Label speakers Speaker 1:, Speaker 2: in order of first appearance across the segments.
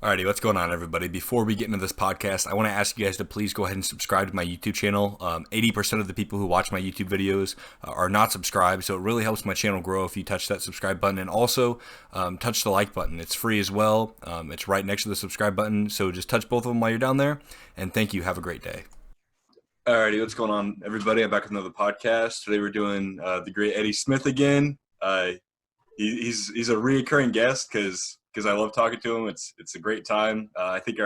Speaker 1: Alrighty, what's going on, everybody? Before we get into this podcast, I want to ask you guys to please go ahead and subscribe to my YouTube channel. 80% of the people who watch my YouTube videos are not subscribed, so it really helps my channel grow if you touch that subscribe button. And also, touch the like button. It's free as well. It's right next to the subscribe button, so just touch both of them while you're down there. And thank you. Have a great day. Alrighty, what's going on, everybody? I'm back with another podcast. Today we're doing the great Eddie Smith again. He's a reoccurring guest because I love talking to him. It's a great time. I think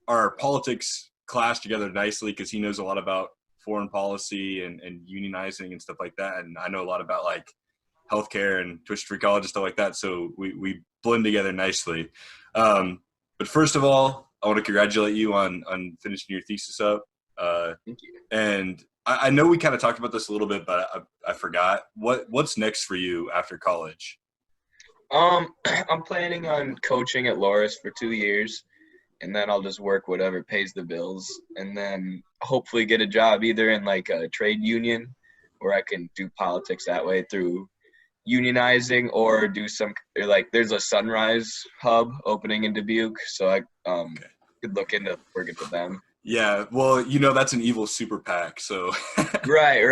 Speaker 1: our politics clash together nicely because he knows a lot about foreign policy and unionizing and stuff like that, and I know a lot about like healthcare and tuition free college and stuff like that. So we blend together nicely. But first of all, I want to congratulate you on finishing your thesis up.
Speaker 2: Thank you.
Speaker 1: And I know we kind of talked about this a little bit, but I forgot. What's next for you after college?
Speaker 2: I'm planning on coaching at Loris for 2 years, and then I'll just work whatever pays the bills, and then hopefully get a job either in like a trade union where I can do politics that way through unionizing, or do some like there's a Sunrise hub opening in Dubuque, so I could look into working for them.
Speaker 1: Yeah, well, that's an evil super PAC, so
Speaker 2: Right.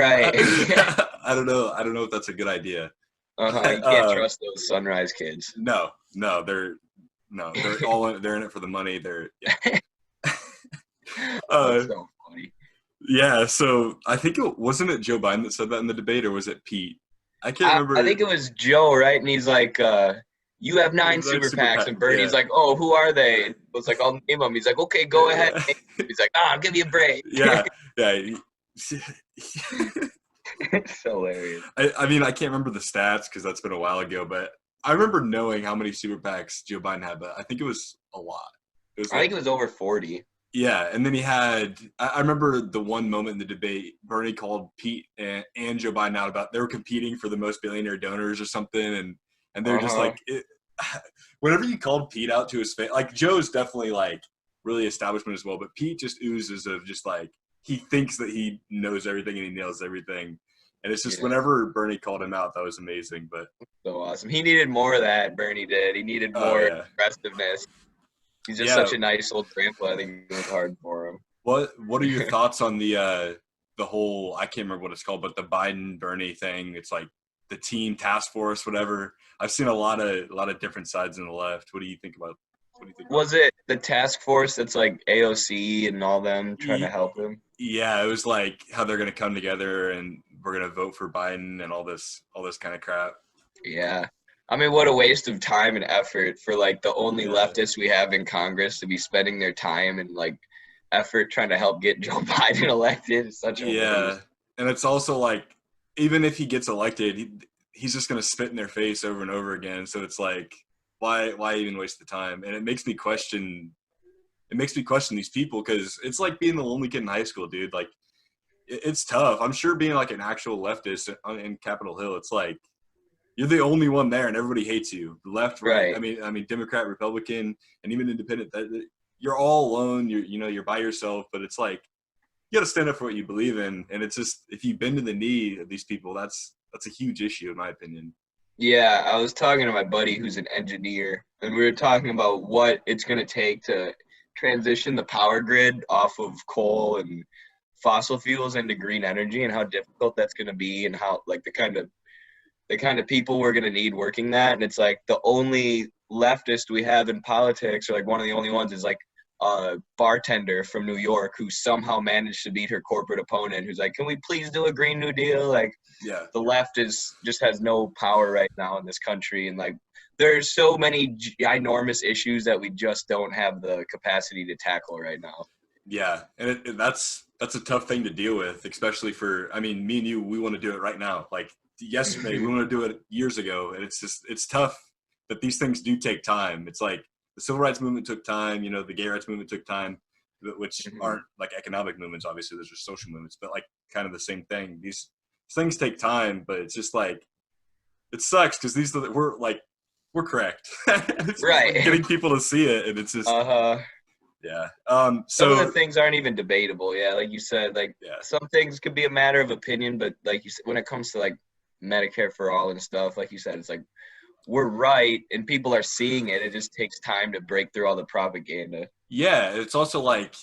Speaker 1: I don't know if that's a good idea.
Speaker 2: You can't trust those Sunrise kids.
Speaker 1: No, they're they're in it for the money.
Speaker 2: That's so funny.
Speaker 1: Yeah, so I think wasn't it Joe Biden that said that in the debate, or was it Pete? I can't remember.
Speaker 2: I think it was Joe, right? And he's like, you have 9 super PACs, and Bernie's like, oh, who are they? I was like, I'll name them. He's like, okay, go ahead. He's like, I'll give you a break.
Speaker 1: Yeah.
Speaker 2: It's hilarious.
Speaker 1: I mean, I can't remember the stats because that's been a while ago, but I remember knowing how many super PACs Joe Biden had, but I think it was a lot.
Speaker 2: I think it was over 40.
Speaker 1: Yeah, and then he had – I remember the one moment in the debate, Bernie called Pete and Joe Biden out about they were competing for the most billionaire donors or something, and they're just like – whenever you called Pete out to his face – like Joe's definitely like really establishment as well, but Pete just oozes of just like he thinks that he knows everything and he nails everything. And it's just whenever Bernie called him out, that was amazing. But
Speaker 2: so awesome. He needed more of that, Bernie did. He needed more aggressiveness. He's just such a nice old grandpa. I think it was hard for him.
Speaker 1: What are your thoughts on the whole, I can't remember what it's called, but the Biden Bernie thing? It's like the team task force, whatever. I've seen a lot of different sides on the left. What do you think about?
Speaker 2: Was it the task force that's like AOC and all them trying to help him?
Speaker 1: Yeah, it was like how they're going to come together and we're going to vote for Biden and all this kind of crap.
Speaker 2: Yeah. I mean, what a waste of time and effort for like the only leftists we have in Congress to be spending their time and like effort trying to help get Joe Biden elected. It's such a waste.
Speaker 1: And it's also like, even if he gets elected, he's just going to spit in their face over and over again. So it's like, why even waste the time? And it makes me question these people, because it's like being the lonely kid in high school, dude. Like, it's tough. I'm sure being like an actual leftist in Capitol Hill, it's like you're the only one there and everybody hates you. Left, right. I mean, Democrat, Republican, and even independent. You're all alone. You're by yourself. But it's like you got to stand up for what you believe in. And it's just, if you bend to the knee of these people, that's a huge issue in my opinion.
Speaker 2: Yeah, I was talking to my buddy who's an engineer, and we were talking about what it's going to take to transition the power grid off of coal and fossil fuels into green energy, and how difficult that's going to be, and how like the kind of people we're going to need working that. And it's like the only leftist we have in politics, or like one of the only ones, is like a bartender from New York who somehow managed to beat her corporate opponent, who's like, can we please do a Green New Deal? Like, the left just has no power right now in this country. And like, there's so many ginormous issues that we just don't have the capacity to tackle right now. Yeah.
Speaker 1: And that's a tough thing to deal with, especially for, I mean, me and you, we want to do it right now. Like yesterday, we want to do it years ago. And it's tough that these things do take time. It's like the civil rights movement took time, the gay rights movement took time, which aren't like economic movements. Obviously, those are social movements, but like kind of the same thing. These things take time, but it's just like, it sucks because we're correct.
Speaker 2: Right.
Speaker 1: Like getting people to see it, and it's just yeah.
Speaker 2: So some of the things aren't even debatable. Yeah, like you said, like some things could be a matter of opinion, but like you said, when it comes to like Medicare for all and stuff, like you said, it's like we're right and people are seeing it. It just takes time to break through all the propaganda.
Speaker 1: Yeah, it's also like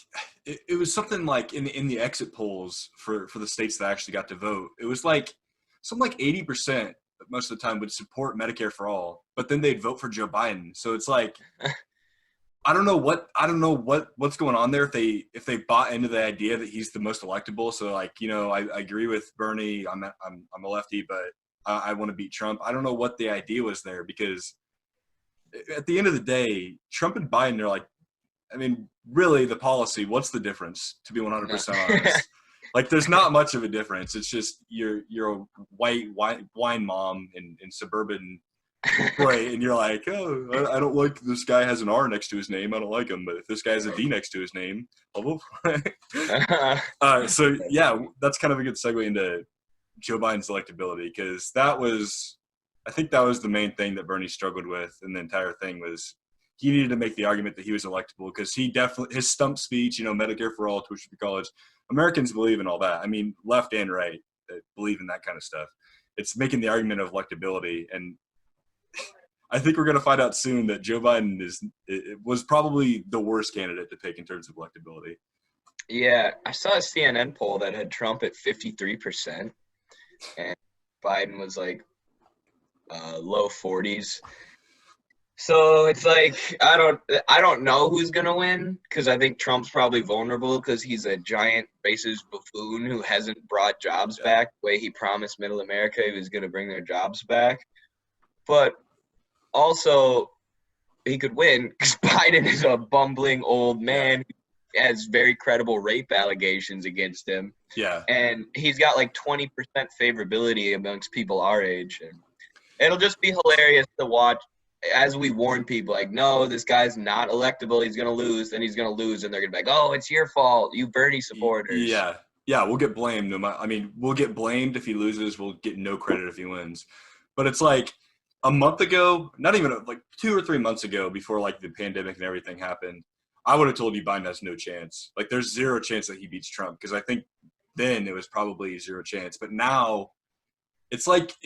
Speaker 1: it was something like in the exit polls for the states that actually got to vote. It was like something like 80% most of the time would support Medicare for all, but then they'd vote for Joe Biden. So it's like I don't know what's going on there if they bought into the idea that he's the most electable. So like, you know, I agree with Bernie. I'm a lefty, but I want to beat Trump. I don't know what the idea was there, because at the end of the day, Trump and Biden are like, I mean, really, the policy, what's the difference, to be 100% honest? Like, there's not much of a difference. It's just you're a white wine mom in suburban Detroit, and you're like, oh, I don't like this guy has an R next to his name. I don't like him. But if this guy has a D next to his name, blah, blah. So, yeah, that's kind of a good segue into Joe Biden's electability, because I think that was the main thing that Bernie struggled with in the entire thing was he needed to make the argument that he was electable, because he definitely, his stump speech, you know, Medicare for all, tuition for college, Americans believe in all that. I mean, left and right believe in that kind of stuff. It's making the argument of electability. And I think we're going to find out soon that Joe Biden was probably the worst candidate to pick in terms of electability.
Speaker 2: Yeah, I saw a CNN poll that had Trump at 53%, and Biden was like low 40s. So it's like I don't know who's gonna win, because I think Trump's probably vulnerable because he's a giant racist buffoon who hasn't brought jobs back the way he promised Middle America he was gonna bring their jobs back. But also, he could win because Biden is a bumbling old man who has very credible rape allegations against him.
Speaker 1: Yeah.
Speaker 2: And he's got like 20% favorability amongst people our age. And it'll just be hilarious to watch as we warn people, like, no, this guy's not electable. He's going to lose. Then he's going to lose. And they're going to be like, oh, it's your fault, you Bernie supporters.
Speaker 1: Yeah. Yeah, we'll get blamed. We'll get blamed if he loses. We'll get no credit if he wins. But it's like, a month ago, not even like 2 or 3 months ago, before like the pandemic and everything happened, I would have told you Biden has no chance. Like, there's zero chance that he beats Trump, because I think then it was probably zero chance. But now it's like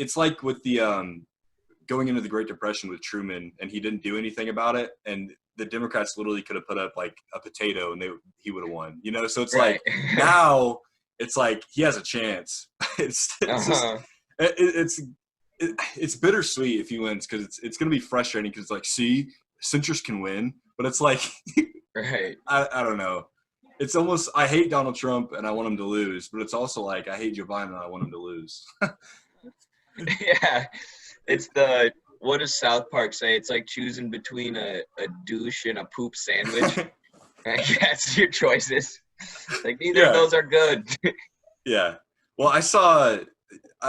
Speaker 1: with the going into the Great Depression with Truman, and he didn't do anything about it, and the Democrats literally could have put up like a potato and he would have won. You know, so it's right. Like now it's like he has a chance. It's bittersweet if he wins, because it's going to be frustrating, because like, see, centrists can win, but it's like,
Speaker 2: right.
Speaker 1: I don't know. It's almost, I hate Donald Trump and I want him to lose, but it's also like, I hate Joe Biden and I want him to lose.
Speaker 2: Yeah. It's what does South Park say? It's like choosing between a douche and a poop sandwich. That's your choices. Like, neither of those are good.
Speaker 1: Yeah. Well, I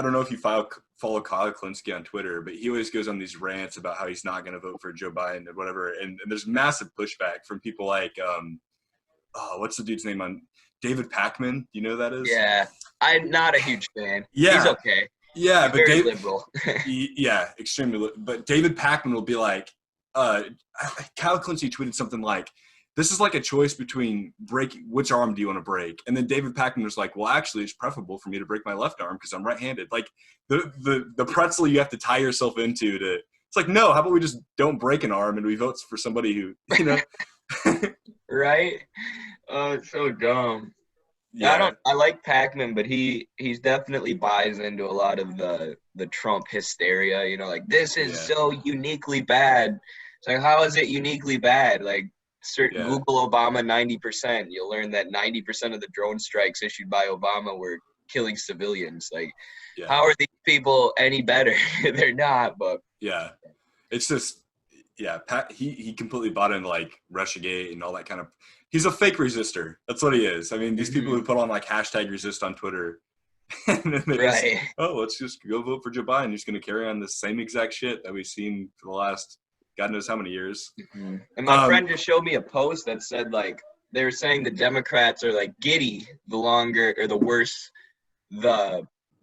Speaker 1: don't know if you follow Kyle Klinsky on Twitter, but he always goes on these rants about how he's not going to vote for Joe Biden or whatever. And there's massive pushback from people like, what's the dude's name on David Pakman? Do you know who that is?
Speaker 2: Yeah. I'm not a huge fan.
Speaker 1: Yeah.
Speaker 2: He's okay.
Speaker 1: Yeah.
Speaker 2: He's very liberal.
Speaker 1: Yeah. Extremely. But David Pakman will be like, Kyle Klinsky tweeted something like, this is like a choice between which arm do you want to break? And then David Pakman was like, well, actually, it's preferable for me to break my left arm because I'm right-handed. Like, the pretzel you have to tie yourself into it's like, no, how about we just don't break an arm and we vote for somebody who, you know.
Speaker 2: Right? Oh, it's so dumb. Yeah. I like Pakman, but he's definitely buys into a lot of the Trump hysteria, you know, like, this is so uniquely bad. It's like, how is it uniquely bad? Like, Google Obama 90%. You'll learn that 90% of the drone strikes issued by Obama were killing civilians. Like, how are these people any better? They're not. But
Speaker 1: it's just he completely bought into like Russiagate and all that kind of. He's a fake resistor. That's what he is. I mean, these people who put on like #resist on Twitter, and then they just, let's just go vote for Joe Biden. He's going to carry on the same exact shit that we've seen for the last God knows how many years.
Speaker 2: Mm-hmm. And my friend just showed me a post that said, like, they were saying the Democrats are, like, giddy the longer or the worse the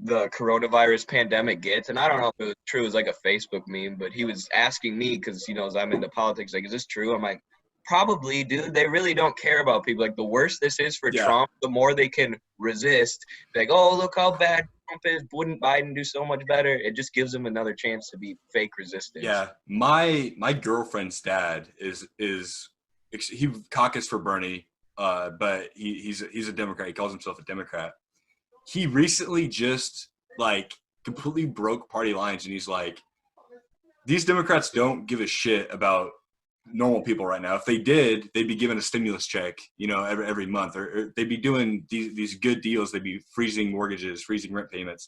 Speaker 2: coronavirus pandemic gets. And I don't know if it was true. It was like a Facebook meme, but he was asking me because he knows I'm into politics. Like, is this true? I'm like, probably, dude. They really don't care about people. Like, the worse this is for Trump, the more they can resist. Like, oh, look how bad Trump is, wouldn't Biden do so much better? It just gives him another chance to be fake resistance.
Speaker 1: Yeah, my girlfriend's dad is he caucused for Bernie, but he's a Democrat. He calls himself a Democrat. He recently just like completely broke party lines, and he's like, these Democrats don't give a shit about normal people right now. If they did, they'd be given a stimulus check, every month, or they'd be doing these good deals. They'd be freezing mortgages, freezing rent payments,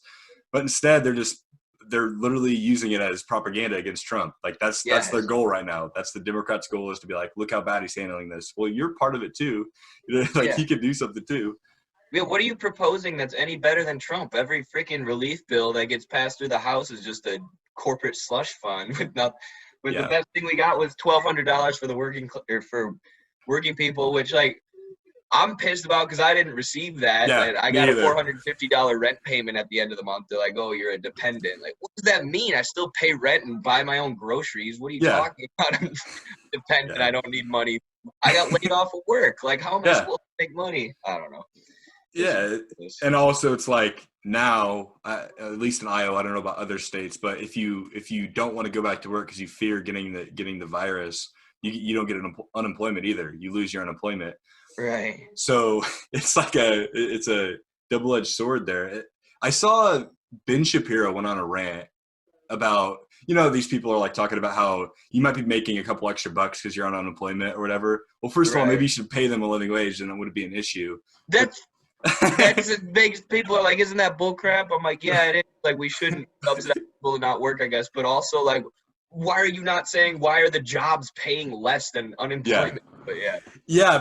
Speaker 1: but instead they're literally using it as propaganda against Trump. Like that's their goal right now. That's the Democrats' goal, is to be like, look how bad he's handling this. Well, you're part of it too. He could do something too.
Speaker 2: Yeah, what are you proposing that's any better than Trump? Every freaking relief bill that gets passed through the House is just a corporate slush fund with nothing. The best thing we got was $1,200 for the working people, which like I'm pissed about because I didn't receive that.
Speaker 1: Yeah,
Speaker 2: and I got a $450 rent payment at the end of the month. They're like, "Oh, you're a dependent." Like, what does that mean? I still pay rent and buy my own groceries. What are you talking about? I'm dependent. I don't need money. I got laid off of work. Like, how am I supposed to make money? I don't know.
Speaker 1: Yeah, and also it's like now, at least in Iowa, I don't know about other states, but if you don't want to go back to work because you fear getting the virus, you don't get unemployment either. You lose your unemployment.
Speaker 2: Right.
Speaker 1: So it's like it's a double-edged sword there. I saw Ben Shapiro went on a rant about, these people are like talking about how you might be making a couple extra bucks because you're on unemployment or whatever. Well, first of all, maybe you should pay them a living wage, and it wouldn't be an issue.
Speaker 2: That's the biggest. People are like, isn't that bullcrap? I'm like, yeah, it is. Like, we shouldn't subsidize people to not work, I guess. But also, like, why are you not saying why are the jobs paying less than unemployment? But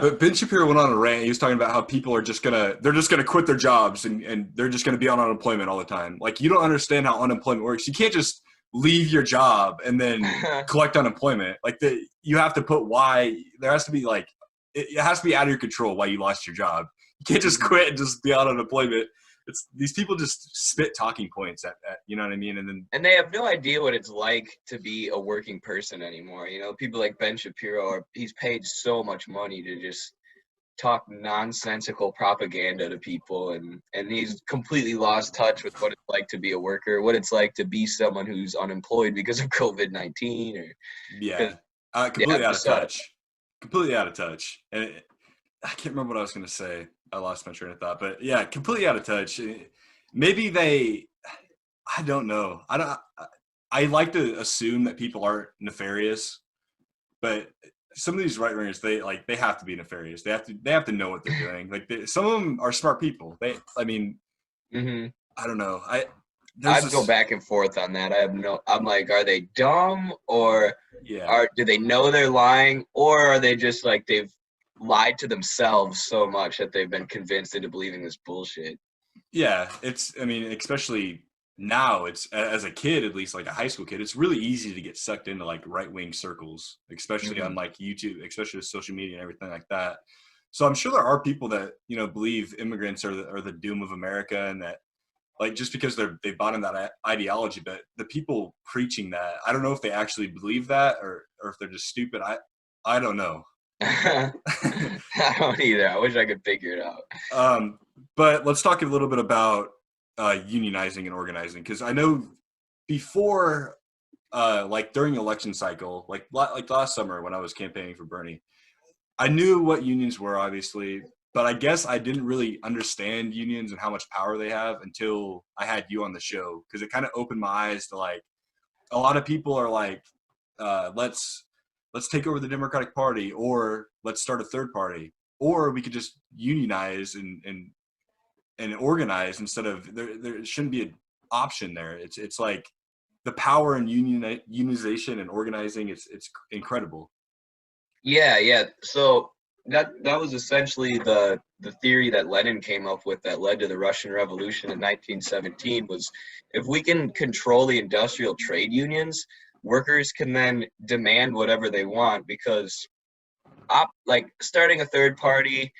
Speaker 2: but
Speaker 1: Ben Shapiro went on a rant. He was talking about how people are just gonna quit their jobs and they're just gonna be on unemployment all the time. Like, you don't understand how unemployment works. You can't just leave your job and then collect unemployment. Like, you have to put why. There has to be like, it has to be out of your control why you lost your job. You can't just quit and just be on unemployment. It's these people just spit talking points at you know what I mean, and
Speaker 2: they have no idea what it's like to be a working person anymore. People like Ben Shapiro he's paid so much money to just talk nonsensical propaganda to people, and he's completely lost touch with what it's like to be a worker, what it's like to be someone who's unemployed because of COVID-19 or
Speaker 1: completely out of touch. Completely out of touch. And I can't remember what I was going to say. I lost my train of thought, but yeah, completely out of touch. Maybe I don't know. I like to assume that people aren't nefarious, but some of these right wingers, they have to be nefarious. They have to know what they're doing. Like, some of them are smart people. I don't know.
Speaker 2: I'd go back and forth on that. I'm like, are they dumb, or do they know they're lying, or are they just like they've lied to themselves so much that they've been convinced into believing this bullshit?
Speaker 1: Yeah, especially now, it's as a kid, at least like a high school kid, it's really easy to get sucked into like right-wing circles, especially on like YouTube, especially with social media and everything like that. So I'm sure there are people that, believe immigrants are the doom of America, and that, like, just because they bought in that ideology, but the people preaching that, I don't know if they actually believe that or if they're just stupid. I don't know.
Speaker 2: I don't either. I wish I could figure it out.
Speaker 1: But let's talk a little bit about unionizing and organizing, because I know before, like during election cycle, like last summer when I was campaigning for Bernie, I knew what unions were, obviously, but I guess I didn't really understand unions and how much power they have until I had you on the show, because it kind of opened my eyes to, like, a lot of people are like, let's take over the Democratic Party, or let's start a third party, or we could just unionize and organize instead of there shouldn't be an option there. It's like the power in unionization and organizing. It's incredible.
Speaker 2: Yeah. So that was essentially the theory that Lenin came up with that led to the Russian Revolution in 1917, was if we can control the industrial trade unions, workers can then demand whatever they want, because like starting a third party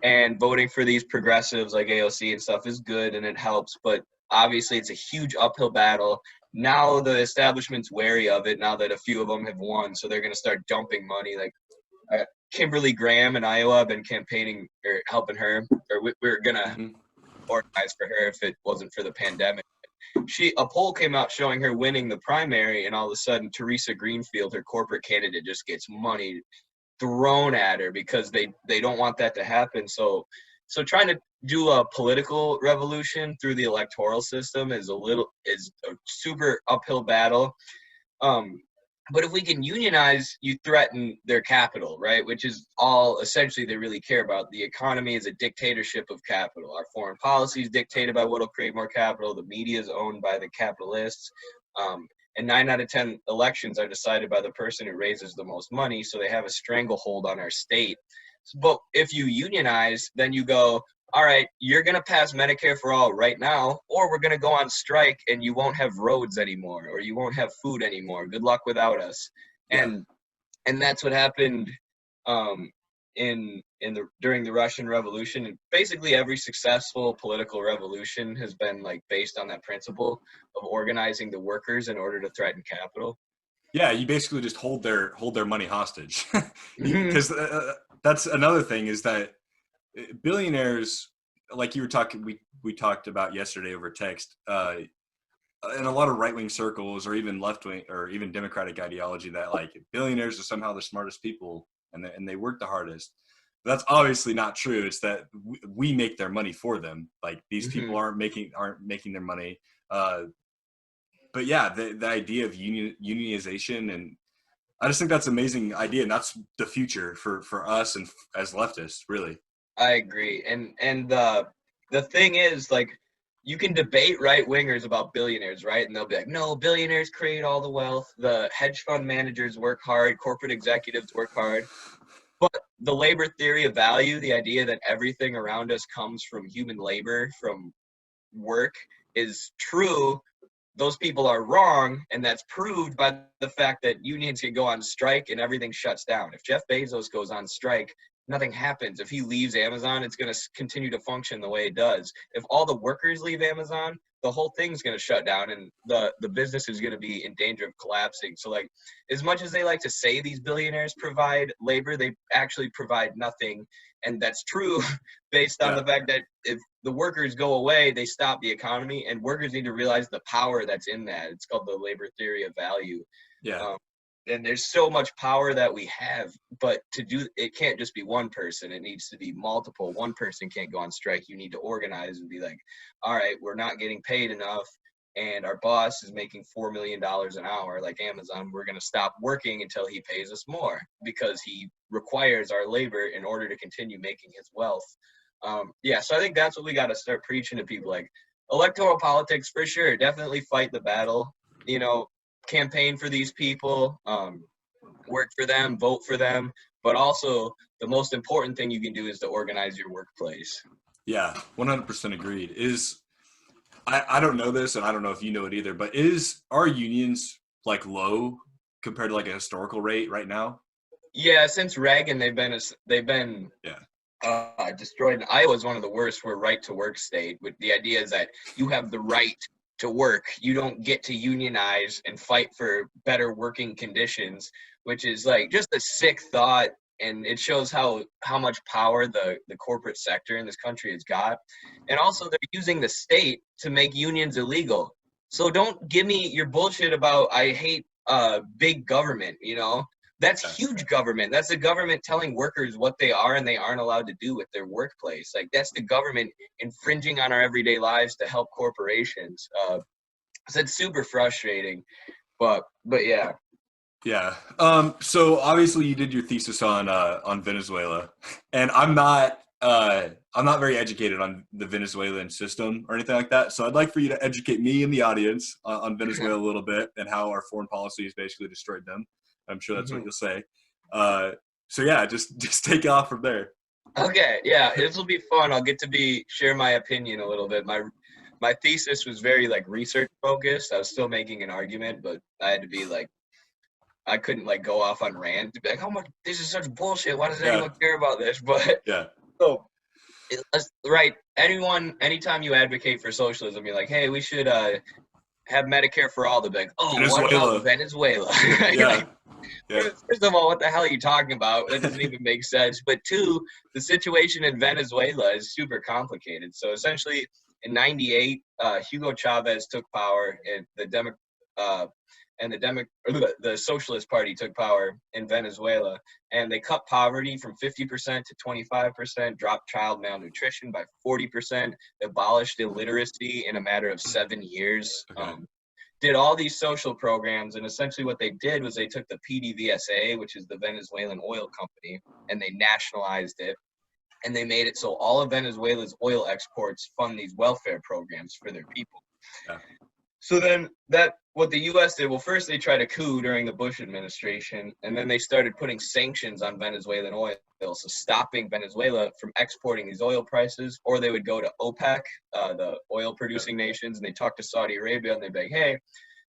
Speaker 2: and voting for these progressives like AOC and stuff is good and it helps, but obviously it's a huge uphill battle. Now the establishment's wary of it, now that a few of them have won, so they're going to start dumping money. Like Kimberly Graham in Iowa, I've been campaigning or helping her, or we're going to organize for her if it wasn't for the pandemic. A poll came out showing her winning the primary, and all of a sudden Teresa Greenfield, her corporate candidate, just gets money thrown at her because they don't want that to happen. So trying to do a political revolution through the electoral system is a super uphill battle. But if we can unionize, you threaten their capital, right? Which is all essentially they really care about. The economy is a dictatorship of capital. Our foreign policy is dictated by what will create more capital. The media is owned by the capitalists. And 9 out of 10 elections are decided by the person who raises the most money. So they have a stranglehold on our state. But if you unionize, then you go, all right, you're going to pass Medicare for all right now, or we're going to go on strike and you won't have roads anymore, or you won't have food anymore. Good luck without us.
Speaker 1: Yeah.
Speaker 2: And that's what happened during the Russian Revolution. And basically every successful political revolution has been like based on that principle of organizing the workers in order to threaten capital.
Speaker 1: Yeah, you basically just hold their money hostage. Because that's another thing is that billionaires, like you were talking, we talked about yesterday over text, in a lot of right-wing circles or even left-wing or even Democratic ideology, that like billionaires are somehow the smartest people and they work the hardest. But that's obviously not true. It's that we make their money for them. Like these people aren't making their money. But yeah, the idea of unionization, and I just think that's an amazing idea, and that's the future for us and as leftists, really.
Speaker 2: I agree. And the thing is, like, you can debate right wingers about billionaires, right? And they'll be like, no, billionaires create all the wealth. The hedge fund managers work hard. Corporate executives work hard. But the labor theory of value, the idea that everything around us comes from human labor, from work, is true. Those people are wrong, and that's proved by the fact that unions can go on strike and everything shuts down. If Jeff Bezos goes on strike, nothing happens. If he leaves Amazon, it's going to continue to function the way it does. If all the workers leave Amazon, the whole thing's going to shut down, and the business is going to be in danger of collapsing. So, like, as much as they like to say these billionaires provide labor, they actually provide nothing. And that's true based on the fact that if the workers go away, they stop the economy, and workers need to realize the power that's in that. It's called the labor theory of value.
Speaker 1: Yeah.
Speaker 2: And there's so much power that we have, but it can't just be one person. It needs to be multiple. One person can't go on strike. You need to organize and be like, all right, we're not getting paid enough, and our boss is making $4 million an hour like Amazon. We're going to stop working until he pays us more because he requires our labor in order to continue making his wealth. So I think that's what we got to start preaching to people. Like, electoral politics, for sure, definitely fight the battle, campaign for these people, work for them, vote for them, but also the most important thing you can do is to organize your workplace.
Speaker 1: Yeah, 100% agreed. I don't know this, and I don't know if you know it either, but are unions like low compared to like a historical rate right now?
Speaker 2: Yeah, since Reagan, they've been destroyed. Iowa is one of the worst. We're right to work state. With the idea is that you have the right to work. You don't get to unionize and fight for better working conditions, which is like just a sick thought. And it shows how much power the corporate sector in this country has got. And also they're using the state to make unions illegal. So don't give me your bullshit about I hate big government, That's huge government. That's the government telling workers what they are and they aren't allowed to do with their workplace. Like, that's the government infringing on our everyday lives to help corporations. So it's super frustrating, but yeah.
Speaker 1: Yeah. So obviously you did your thesis on Venezuela, and I'm not very educated on the Venezuelan system or anything like that. So I'd like for you to educate me and the audience on Venezuela a little bit and how our foreign policy has basically destroyed them. I'm sure that's what you'll say. So yeah, just take off from there.
Speaker 2: Okay. Yeah. This will be fun. I'll get to share my opinion a little bit. My thesis was very like research focused. I was still making an argument, but I had to be like, I couldn't like go off on rant to be like, "Oh my, this is such bullshit. Why does anyone care about this?" But
Speaker 1: yeah.
Speaker 2: So, right. Anytime you advocate for socialism, you're like, "Hey, we should have Medicare for all, they'll be like, oh, what
Speaker 1: Venezuela.
Speaker 2: about Venezuela?
Speaker 1: Yeah.
Speaker 2: Like,
Speaker 1: Yeah.
Speaker 2: first of all, what the hell are you talking about? That doesn't even make sense. But two, the situation in Venezuela is super complicated. So essentially, in '98, Hugo Chavez took power, and the Socialist Party took power in Venezuela, and they cut poverty from 50% to 25%, dropped child malnutrition by 40%, abolished illiteracy in a matter of 7 years.
Speaker 1: Okay.
Speaker 2: Did all these social programs, and essentially what they did was they took the PDVSA, which is the Venezuelan oil company, and they nationalized it, and they made it so all of Venezuela's oil exports fund these welfare programs for their people.
Speaker 1: Yeah.
Speaker 2: So then what the U.S. did, well, first they tried a coup during the Bush administration, and then they started putting sanctions on Venezuelan oil, so stopping Venezuela from exporting these oil prices, or they would go to OPEC, the oil producing nations, and they talk to Saudi Arabia, and they'd be like, hey,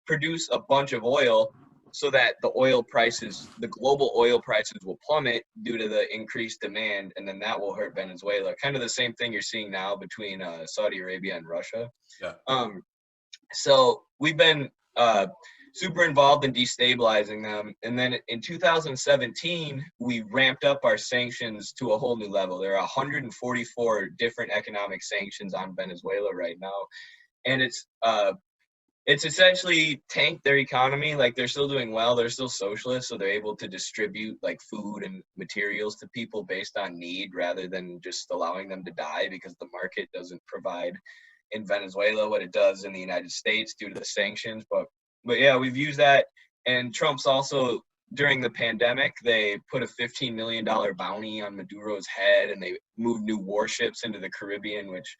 Speaker 2: produce a bunch of oil so that the global oil prices will plummet due to the increased demand, and then that will hurt Venezuela. Kind of the same thing you're seeing now between Saudi Arabia and Russia.
Speaker 1: Yeah.
Speaker 2: So we've been super involved in destabilizing them. And then in 2017, we ramped up our sanctions to a whole new level. There are 144 different economic sanctions on Venezuela right now. And it's essentially tanked their economy. Like, they're still doing well. They're still socialist, so they're able to distribute like food and materials to people based on need rather than just allowing them to die because the market doesn't provide in Venezuela what it does in the United States due to the sanctions. But yeah, we've used that. And Trump's also, during the pandemic, they put a $15 million bounty on Maduro's head, and they moved new warships into the Caribbean, which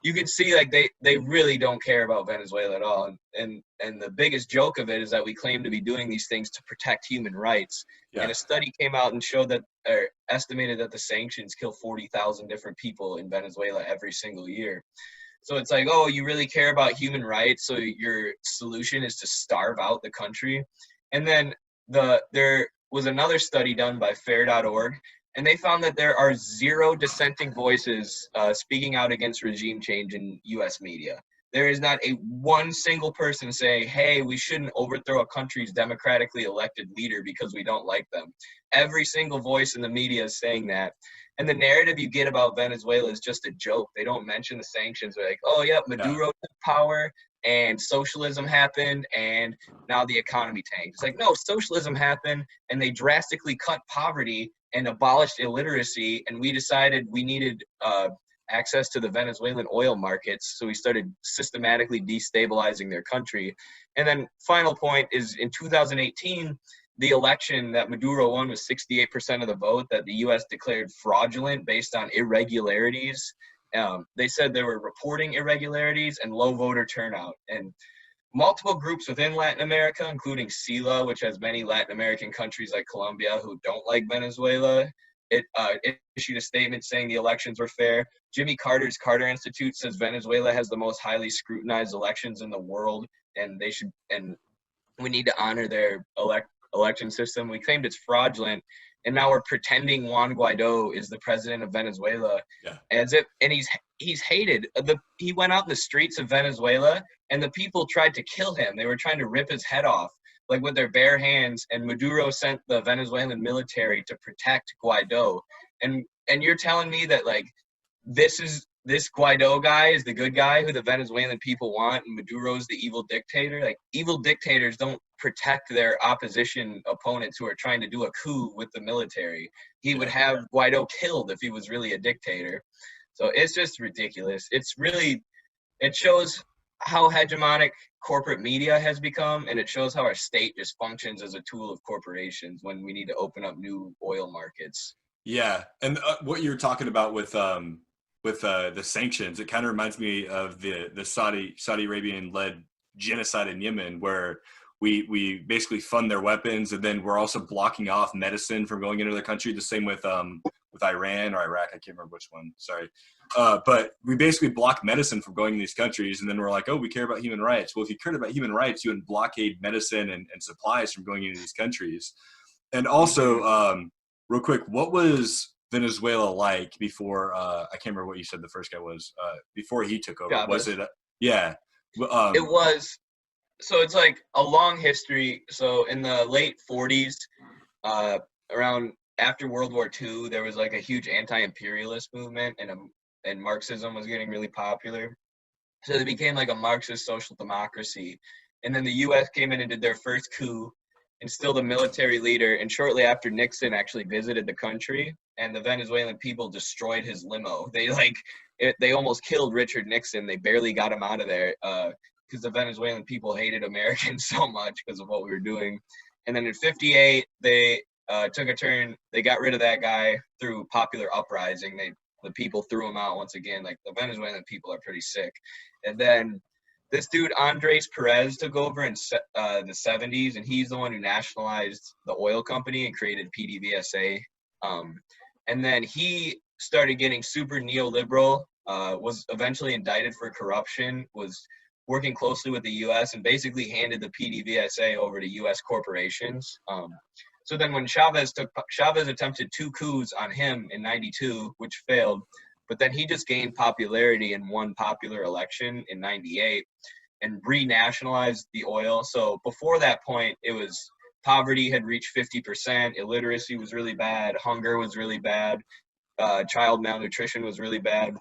Speaker 2: you can see like they really don't care about Venezuela at all. And the biggest joke of it is that we claim to be doing these things to protect human rights.
Speaker 1: Yeah.
Speaker 2: And a study came out and showed that, or estimated that the sanctions kill 40,000 different people in Venezuela every single year. So it's like, oh, you really care about human rights, so your solution is to starve out the country. And then there was another study done by fair.org, and they found that there are 0 dissenting voices speaking out against regime change in U.S. media. There is not one single person saying, hey, we shouldn't overthrow a country's democratically elected leader because we don't like them. Every single voice in the media is saying that. And the narrative you get about Venezuela is just a joke. They don't mention the sanctions. They're like, oh, yeah, Maduro took power and socialism happened and now the economy tanked. It's like, no, socialism happened and they drastically cut poverty and abolished illiteracy, and we decided we needed access to the Venezuelan oil markets, so we started systematically destabilizing their country. And then final point is in 2018, the election that Maduro won was 68% of the vote that the U.S. declared fraudulent based on irregularities. They said they were reporting irregularities and low voter turnout. And multiple groups within Latin America, including CELA, which has many Latin American countries like Colombia who don't like Venezuela, it issued a statement saying the elections were fair. Jimmy Carter's Carter Institute says Venezuela has the most highly scrutinized elections in the world, and we need to honor their election system. We claimed it's fraudulent, and now we're pretending Juan Guaido is the president of Venezuela, and he's hated. He went out in the streets of Venezuela, and the people tried to kill him. They were trying to rip his head off, like with their bare hands, and Maduro sent the Venezuelan military to protect Guaido. And you're telling me that like this Guaido guy is the good guy who the Venezuelan people want, and Maduro's the evil dictator? Like, evil dictators don't protect their opposition opponents who are trying to do a coup with the military. He would have Guaido killed if he was really a dictator. So it's just ridiculous. It shows how hegemonic corporate media has become, and it shows how our state just functions as a tool of corporations when we need to open up new oil markets.
Speaker 1: Yeah, and what you're talking about with the sanctions, it kind of reminds me of the Saudi Arabian led genocide in Yemen, where we basically fund their weapons, and then we're also blocking off medicine from going into the country. The same with Iran or Iraq, I can't remember which one. Sorry, but we basically block medicine from going to these countries, and then we're like, oh, we care about human rights. Well, if you cared about human rights, you would blockade medicine and supplies from going into these countries. And also, real quick, what was Venezuela like before? I can't remember what you said the first guy was before he took over.
Speaker 2: Chavez.
Speaker 1: Was it? Yeah.
Speaker 2: It was. So it's like a long history. So in the late 40s, around after World War II, there was like a huge anti-imperialist movement, and Marxism was getting really popular. So they became like a Marxist social democracy. And then the U.S. came in and did their first coup, instilled a military leader, and shortly after Nixon actually visited the country, and the Venezuelan people destroyed his limo. They almost killed Richard Nixon. They barely got him out of there because the Venezuelan people hated Americans so much because of what we were doing. And then in '58, they took a turn. They got rid of that guy through popular uprising. The people threw him out once again. Like, the Venezuelan people are pretty sick. And then this dude Andres Perez took over in the '70s, and he's the one who nationalized the oil company and created PDVSA. And then he started getting super neoliberal, was eventually indicted for corruption, was working closely with the U.S. and basically handed the PDVSA over to U.S. corporations. So then when Chavez attempted 2 coups on him in '92, which failed, but then he just gained popularity and won popular election in '98 and renationalized the oil. So before that point, it was poverty had reached 50%, illiteracy was really bad, hunger was really bad, child malnutrition was really bad.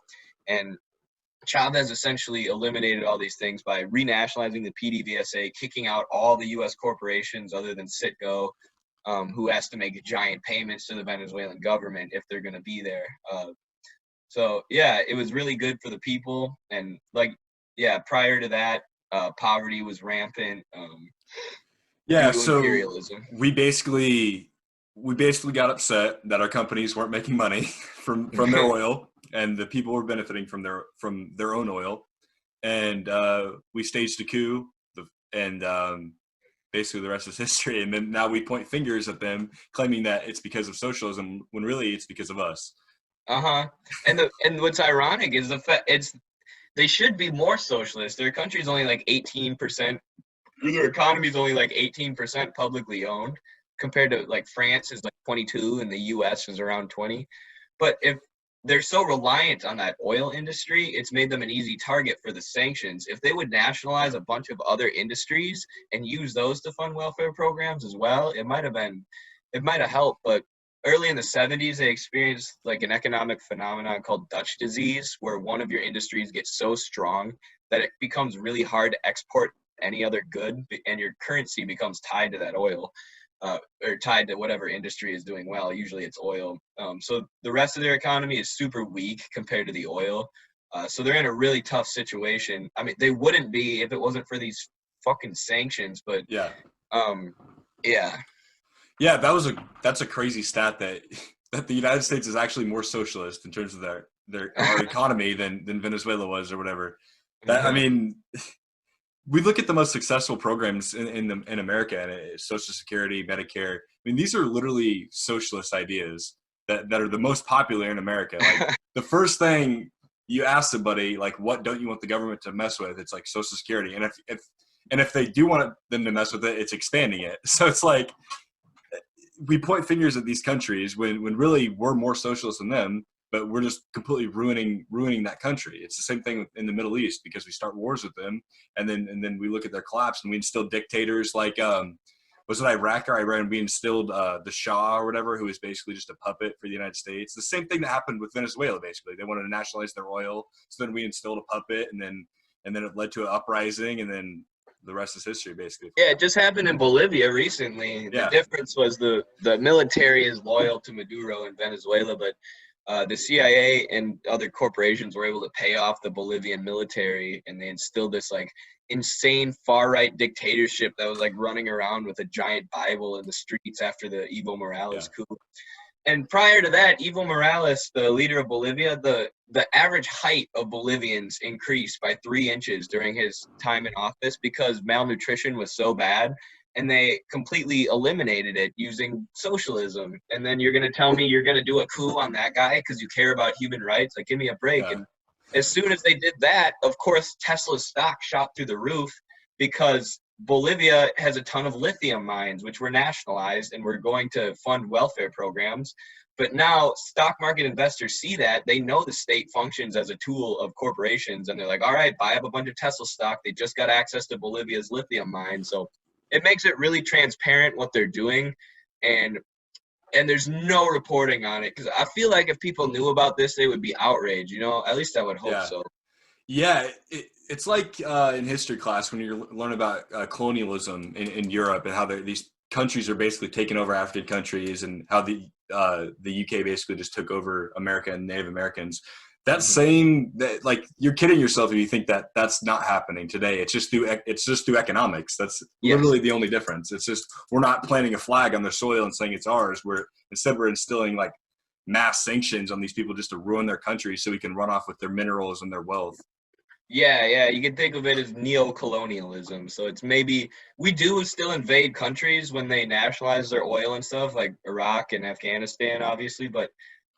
Speaker 2: And Chavez essentially eliminated all these things by renationalizing the PDVSA, kicking out all the U.S. corporations other than Citgo, who has to make giant payments to the Venezuelan government if they're going to be there. So yeah, it was really good for the people. And like, yeah, prior to that, poverty was rampant
Speaker 1: Yeah,
Speaker 2: due to
Speaker 1: so
Speaker 2: imperialism.
Speaker 1: we basically got upset that our companies weren't making money from their oil, and the people were benefiting from their own oil, and we staged a coup, and basically the rest is history. And then now we point fingers at them, claiming that it's because of socialism, when really it's because of us.
Speaker 2: And what's ironic is the fact they should be more socialist. Their country's only like 18%. Their economy is only like 18% publicly owned, compared to like France is like 22 and the U.S. is around 20. But if they're so reliant on that oil industry, it's made them an easy target for the sanctions. If they would nationalize a bunch of other industries and use those to fund welfare programs as well, it might have helped. But early in the '70s, they experienced like an economic phenomenon called Dutch disease, where one of your industries gets so strong that it becomes really hard to export any other good, and your currency becomes tied to that oil, or tied to whatever industry is doing well. Usually it's oil. So the rest of their economy is super weak compared to the oil. So they're in a really tough situation. I mean, they wouldn't be if it wasn't for these fucking sanctions. But
Speaker 1: Yeah.
Speaker 2: Yeah.
Speaker 1: Yeah, that's a crazy stat that the United States is actually more socialist in terms of our economy than Venezuela was or whatever. That, I mean, we look at the most successful programs in America, and it's Social Security, Medicare. I mean, these are literally socialist ideas that are the most popular in America. Like, the first thing you ask somebody, like, what don't you want the government to mess with? It's like Social Security, and if they do want them to mess with it, it's expanding it. So it's like, we point fingers at these countries when really we're more socialist than them, but we're just completely ruining that country. It's the same thing in the Middle East, because we start wars with them, and then we look at their collapse, and we instill dictators like was it Iraq or Iran? We instilled the Shah or whatever, who is basically just a puppet for the United States. The same thing that happened with Venezuela. Basically, they wanted to nationalize their oil, so then we instilled a puppet, and then it led to an uprising, and then the rest is history, basically.
Speaker 2: Yeah, it just happened in Bolivia recently.
Speaker 1: Yeah.
Speaker 2: The difference was the military is loyal to Maduro in Venezuela, but the CIA and other corporations were able to pay off the Bolivian military, and they instilled this like insane far-right dictatorship that was like running around with a giant Bible in the streets after the Evo Morales coup. And prior to that, Evo Morales, the leader of Bolivia, the average height of Bolivians increased by 3 inches during his time in office because malnutrition was so bad, and they completely eliminated it using socialism. And then you're going to tell me you're going to do a coup on that guy because you care about human rights? Like, give me a break. Yeah. And as soon as they did that, of course, Tesla's stock shot through the roof because Bolivia has a ton of lithium mines, which were nationalized and we're going to fund welfare programs. But now stock market investors see that. They know the state functions as a tool of corporations, and they're like, all right, buy up a bunch of Tesla stock. They just got access to Bolivia's lithium mine. So it makes it really transparent what they're doing. And there's no reporting on it, because I feel like if people knew about this, they would be outraged, at least I would hope so.
Speaker 1: Yeah, it's like in history class when you learn about colonialism in Europe and how these countries are basically taking over African countries, and how the UK basically just took over America and Native Americans. That same, that, like, you're kidding yourself if you think that that's not happening today. It's just through economics. That's literally the only difference. It's just we're not planting a flag on their soil and saying it's ours. We're instilling like mass sanctions on these people just to ruin their country so we can run off with their minerals and their wealth.
Speaker 2: Yeah, you can think of it as neo-colonialism. So it's maybe we do still invade countries when they nationalize their oil and stuff, like Iraq and Afghanistan, obviously. But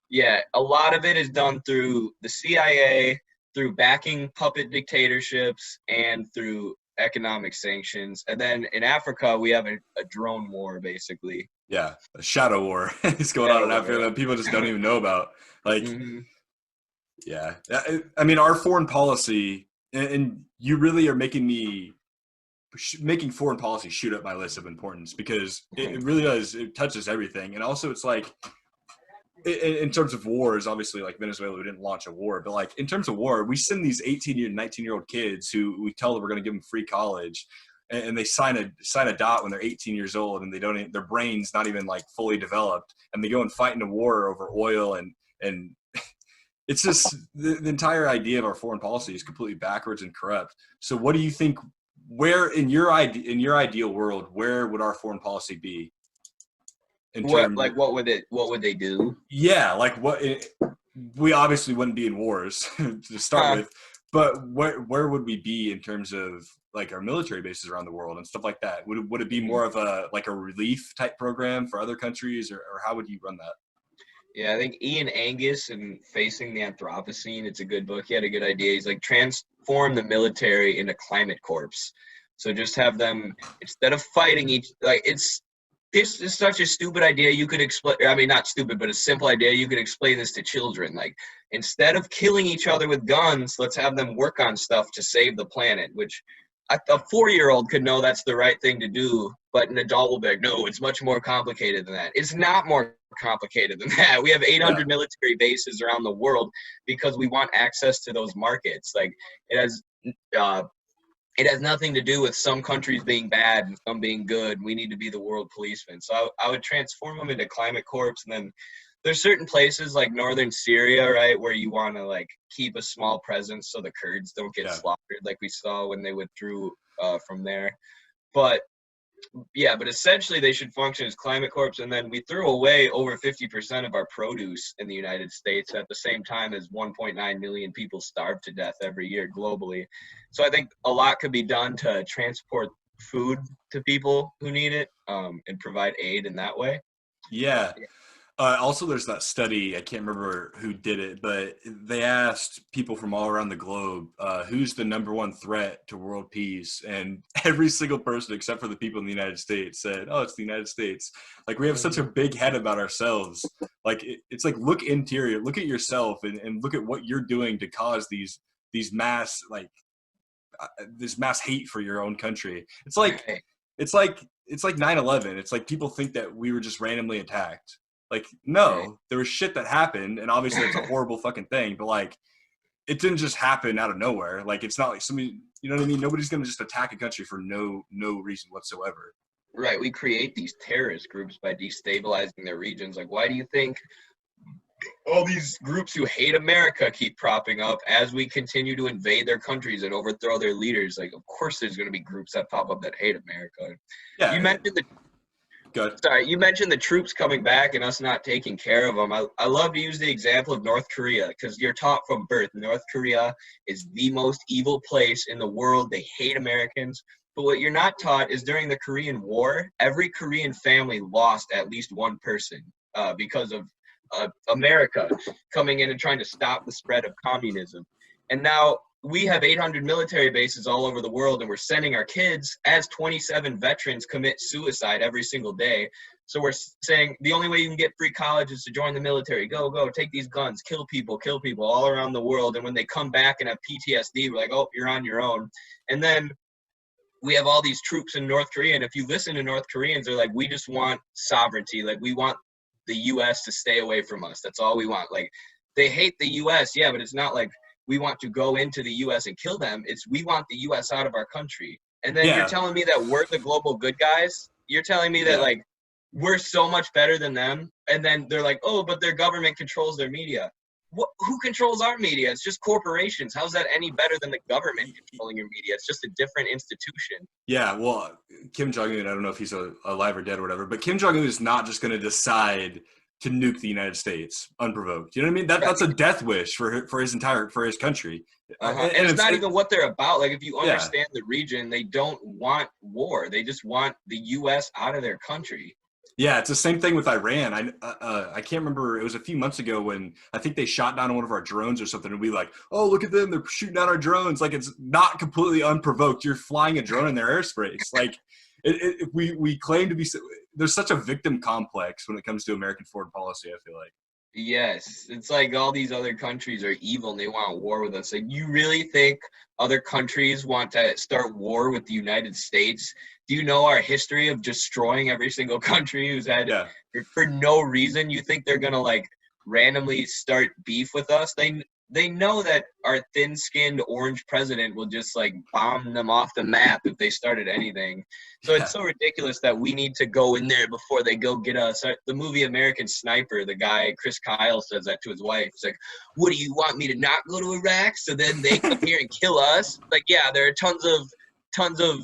Speaker 2: yeah, a lot of it is done through the CIA, through backing puppet dictatorships, and through economic sanctions. And then in Africa, we have a drone war, basically.
Speaker 1: Yeah, a shadow war is going on in Africa that people just don't even know about. Like, yeah, I mean, our foreign policy, and you really are making foreign policy shoot up my list of importance, because it really does. It touches everything. And also it's like, in terms of wars, obviously, like Venezuela, we didn't launch a war, but like in terms of war, we send these 18-year, 19-year-old kids who we tell them we're going to give them free college, and they sign a dot when they're 18 years old, and they don't, their brain's not even like fully developed, and they go and fight in a war over oil, and it's just the entire idea of our foreign policy is completely backwards and corrupt. So what do you think, where in your ideal world, where would our foreign policy be?
Speaker 2: What would they do?
Speaker 1: Yeah, like we obviously wouldn't be in wars to start with, but where would we be in terms of like our military bases around the world and stuff like that? Would it be more of a relief type program for other countries, or how would you run that?
Speaker 2: Yeah, I think Ian Angus in Facing the Anthropocene, it's a good book. He had a good idea. He's like, transform the military into climate corps. So just have them, instead of fighting this is such a stupid idea. You could explain, I mean, not stupid, but a simple idea. You could explain this to children. Like, instead of killing each other with guns, let's have them work on stuff to save the planet, which a 4-year-old could know that's the right thing to do, but an adult will be like, no, it's much more complicated than that. It's not more complicated than that. We have 800 military bases around the world because we want access to those markets. Like, it has nothing to do with some countries being bad and some being good. We need to be the world policeman. So I would transform them into climate corps. And then there's certain places like northern Syria, right, where you want to like keep a small presence so the Kurds don't get slaughtered, like we saw when they withdrew from there. But essentially they should function as climate corps. And then we threw away over 50% of our produce in the United States at the same time as 1.9 million people starve to death every year globally. So I think a lot could be done to transport food to people who need it, and provide aid in that way.
Speaker 1: Yeah. Also, there's that study, I can't remember who did it, but they asked people from all around the globe, who's the number one threat to world peace? And every single person, except for the people in the United States, said, oh, it's the United States. Like, we have such a big head about ourselves. Like, it's like, look at yourself and look at what you're doing to cause these mass, like, this mass hate for your own country. It's like 9/11. It's like people think that we were just randomly attacked. Like, no, there was shit that happened, and obviously it's a horrible fucking thing, but like, it didn't just happen out of nowhere. Like, it's not like somebody, you know what I mean? Nobody's going to just attack a country for no reason whatsoever.
Speaker 2: Right. We create these terrorist groups by destabilizing their regions. Like, why do you think all these groups who hate America keep propping up as we continue to invade their countries and overthrow their leaders? Like, of course there's going to be groups that pop up that hate America. Yeah. You mentioned the troops coming back and us not taking care of them. I love to use the example of North Korea, because you're taught from birth North Korea is the most evil place in the world. They hate Americans. But what you're not taught is during the Korean War, every Korean family lost at least one person because of America coming in and trying to stop the spread of communism. And now we have 800 military bases all over the world, and we're sending our kids as 27 veterans commit suicide every single day. So we're saying the only way you can get free college is to join the military. Go, take these guns, kill people all around the world. And when they come back and have PTSD, we're like, oh, you're on your own. And then we have all these troops in North Korea. And if you listen to North Koreans, they're like, we just want sovereignty. Like, we want the U.S. to stay away from us. That's all we want. Like, they hate the U.S., yeah, but it's not like we want to go into the U.S. and kill them. It's we want the U.S. out of our country. And then you're telling me that we're the global good guys? You're telling me that, like, we're so much better than them? And then they're like, oh, but their government controls their media. Who controls our media? It's just corporations. How's that any better than the government controlling your media? It's just a different institution.
Speaker 1: Yeah, well, Kim Jong-un, I don't know if he's alive or dead or whatever, but Kim Jong-un is not just going to decide to nuke the United States unprovoked. You know what I mean? That's a death wish for his country.
Speaker 2: And it's not even what they're about. Like, if you understand the region, they don't want war. They just want the U.S. out of their country.
Speaker 1: Yeah, it's the same thing with Iran. I can't remember. It was a few months ago when I think they shot down one of our drones or something, and we like, oh, look at them, they're shooting down our drones. Like, it's not completely unprovoked. You're flying a drone in their airspace. Like, we claim to be. There's such a victim complex when it comes to American foreign policy, I feel like.
Speaker 2: Yes, it's like all these other countries are evil and they want war with us. Like, you really think other countries want to start war with the United States? Do you know our history of destroying every single country who's had for no reason? You think they're gonna like randomly start beef with us? They know that our thin-skinned orange president will just like bomb them off the map if they started anything. So it's so ridiculous that we need to go in there before they go get us. The movie American Sniper, the guy Chris Kyle says that to his wife. He's like, "What do you want me to not go to Iraq so then they come here and kill us?" Like, yeah, there are tons of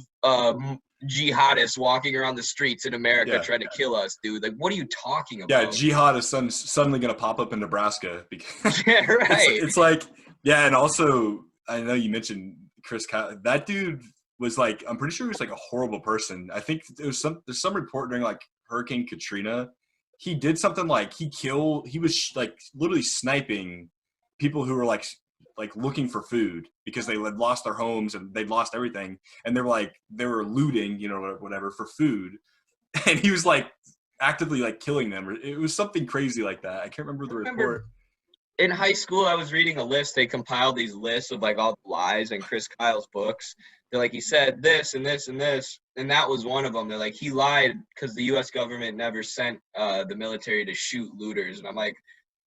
Speaker 2: jihadists walking around the streets in America trying to kill us, dude. Like, what are you talking about?
Speaker 1: Yeah, jihad is suddenly going to pop up in Nebraska because
Speaker 2: yeah, right.
Speaker 1: It's like, yeah, and also I know you mentioned Chris Kyle. That dude was like, I'm pretty sure he was like a horrible person. I think there's some report during like Hurricane Katrina. He did something like he was like literally sniping people who were like looking for food because they had lost their homes and they'd lost everything. And they were looting, you know, whatever for food. And he was like actively like killing them. It was something crazy like that. I can't remember the report.
Speaker 2: In high school, I was reading a list. They compiled these lists of like all the lies in Chris Kyle's books. They're like, he said this and this and this. And that was one of them. They're like, he lied because the U.S. government never sent the military to shoot looters. And I'm like,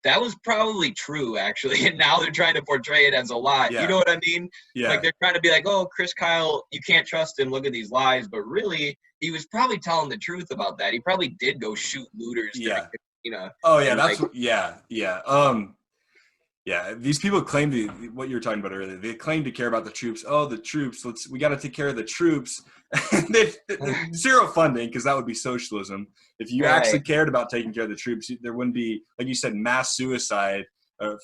Speaker 2: that was probably true, actually. And now they're trying to portray it as a lie. Yeah. You know what I mean?
Speaker 1: Yeah.
Speaker 2: Like, they're trying to be like, oh, Chris Kyle, you can't trust him. Look at these lies. But really, he was probably telling the truth about that. He probably did go shoot looters.
Speaker 1: Yeah.
Speaker 2: You know.
Speaker 1: Oh, yeah. That's like, yeah. Yeah, these people claim what you were talking about earlier. They claim to care about the troops. Oh, the troops. We got to take care of the troops. Zero funding because that would be socialism. If you actually cared about taking care of the troops, there wouldn't be, like you said, mass suicide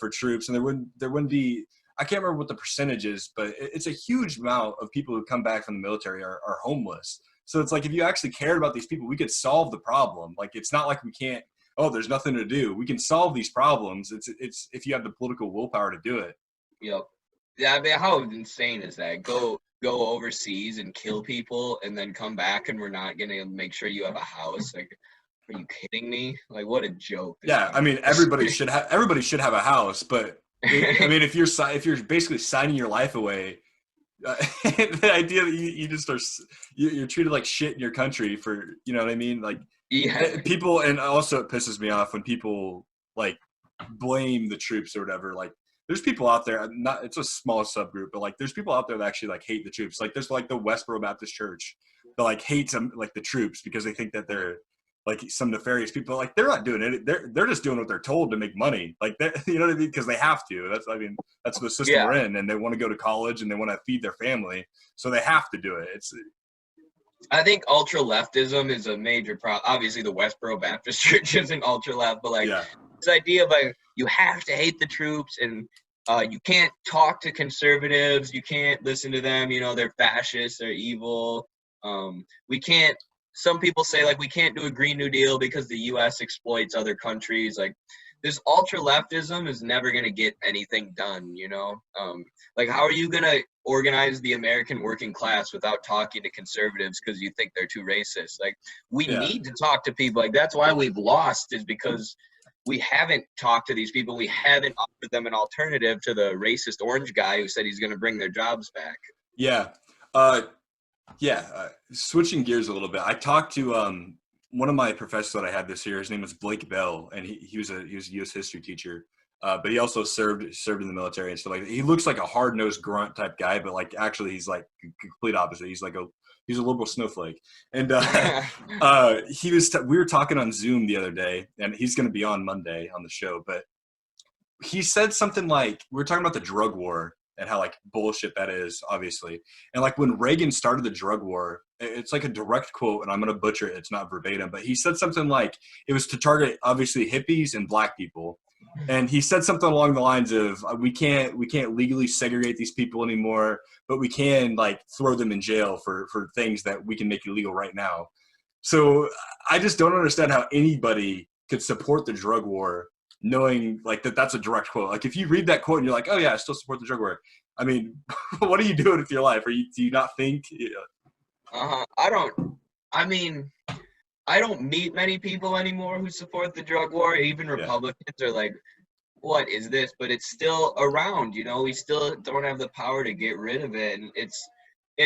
Speaker 1: for troops, and there wouldn't be. I can't remember what the percentage is, but it's a huge amount of people who come back from the military are homeless. So it's like if you actually cared about these people, we could solve the problem. Like, it's not like we can't. Oh, there's nothing to do. We can solve these problems. It's if you have the political willpower to do it.
Speaker 2: Yep. Yeah, I mean, how insane is that? Go overseas and kill people and then come back and we're not going to make sure you have a house. Like, are you kidding me? Like, what a joke.
Speaker 1: Yeah, I mean, everybody should have a house, but I mean, if you're basically signing your life away, the idea that you just you're treated like shit in your country for, you know what I mean? Like,
Speaker 2: yeah,
Speaker 1: people, and also it pisses me off when people like blame the troops or whatever. Like, there's people out there, it's a small subgroup, but like there's people out there that actually like hate the troops. Like, there's like the Westboro Baptist Church that like hates them, like the troops, because they think that they're like some nefarious people. Like, they're not doing it. They're just doing what they're told to make money. Like, you know what I mean? Because they have to. That's the system we're in, and they want to go to college and they want to feed their family, so they have to do it.
Speaker 2: I think ultra leftism is a major problem. Obviously, the Westboro Baptist Church isn't ultra left, but like this idea of like you have to hate the troops and you can't talk to conservatives, you can't listen to them. You know, they're fascists, they're evil. We can't some people say like we can't do a Green New Deal because the U.S. exploits other countries. Like this ultra leftism is never going to get anything done, you know? Like how are you going to organize the American working class without talking to conservatives because you think they're too racist? Like we need to talk to people. Like that's why we've lost, is because we haven't talked to these people. We haven't offered them an alternative to the racist orange guy who said he's going to bring their jobs back.
Speaker 1: Yeah. Switching gears a little bit. I talked to one of my professors that I had this year. His name was Blake Bell, and he was a U.S. history teacher, but he also served in the military and stuff like that. He looks like a hard-nosed grunt type guy, but like actually he's like complete opposite. He's a liberal snowflake. And we were talking on Zoom the other day, and he's going to be on Monday on the show, but he said something like, we were talking about the drug war and how like bullshit that is, obviously. And like when Reagan started the drug war, it's like a direct quote, and I'm going to butcher it. It's not verbatim, but he said something like it was to target obviously hippies and black people. And he said something along the lines of, we can't legally segregate these people anymore, but we can like throw them in jail for things that we can make illegal right now. So I just don't understand how anybody could support the drug war knowing like that's a direct quote. Like if you read that quote and you're like, oh yeah, I still support the drug war. I mean, what are you doing with your life? Do you not think?
Speaker 2: I don't meet many people anymore who support the drug war. Even Republicans are like, what is this? But it's still around, you know, we still don't have the power to get rid of it. And it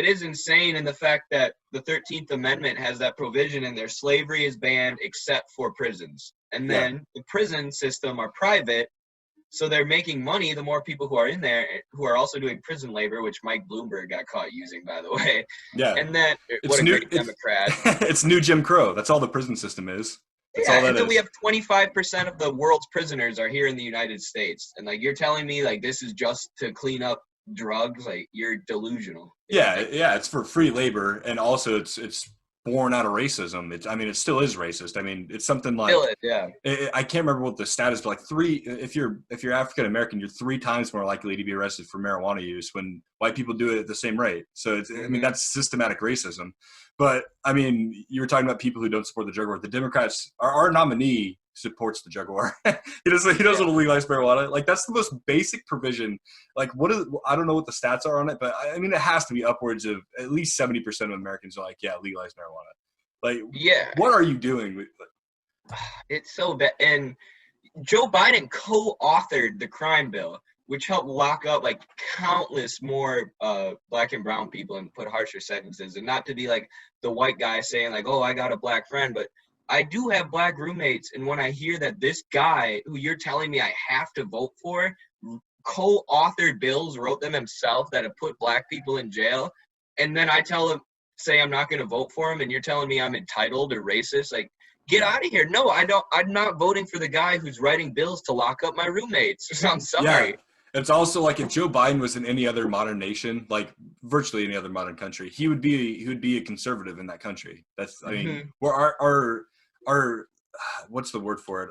Speaker 2: is insane in the fact that the 13th Amendment has that provision in there. Slavery is banned except for prisons. And then the prison system are private, so they're making money. The more people who are in there who are also doing prison labor, which Mike Bloomberg got caught using, by the way.
Speaker 1: Yeah.
Speaker 2: And then, great Democrat.
Speaker 1: It's new Jim Crow. That's all the prison system is. That's all that
Speaker 2: and then
Speaker 1: is.
Speaker 2: we have 25% of the world's prisoners are here in the United States. And like, you're telling me like this is just to clean up drugs? Like, you're delusional.
Speaker 1: Yeah, it's for free labor, and also it's born out of racism. It still is racist. I mean, it's something like I can't remember what the stat is, but like if you're African American, you're 3 times more likely to be arrested for marijuana use when white people do it at the same rate. So I mean, that's systematic racism. But I mean, you were talking about people who don't support the drug war. The Democrats, our nominee supports the drug war. he doesn't want to legalize marijuana. Like that's the most basic provision. Like I don't know what the stats are on it, but I mean it has to be upwards of at least 70% of Americans are like, yeah, legalize marijuana. Like, what are you doing?
Speaker 2: It's so bad. And Joe Biden co-authored the crime bill, which helped lock up like countless more black and brown people and put harsher sentences. And not to be like the white guy saying like, oh, I got a black friend, but I do have black roommates, and when I hear that this guy who you're telling me I have to vote for co-authored bills, wrote them himself, that have put black people in jail, and then I say I'm not going to vote for him, and you're telling me I'm entitled or racist, like, get out of here. No, I don't. I'm not voting for the guy who's writing bills to lock up my roommates. I'm sorry.
Speaker 1: Yeah. It's also like if Joe Biden was in any other modern nation, like virtually any other modern country, he would be a conservative in that country. That's, I mean, where our what's the word for it?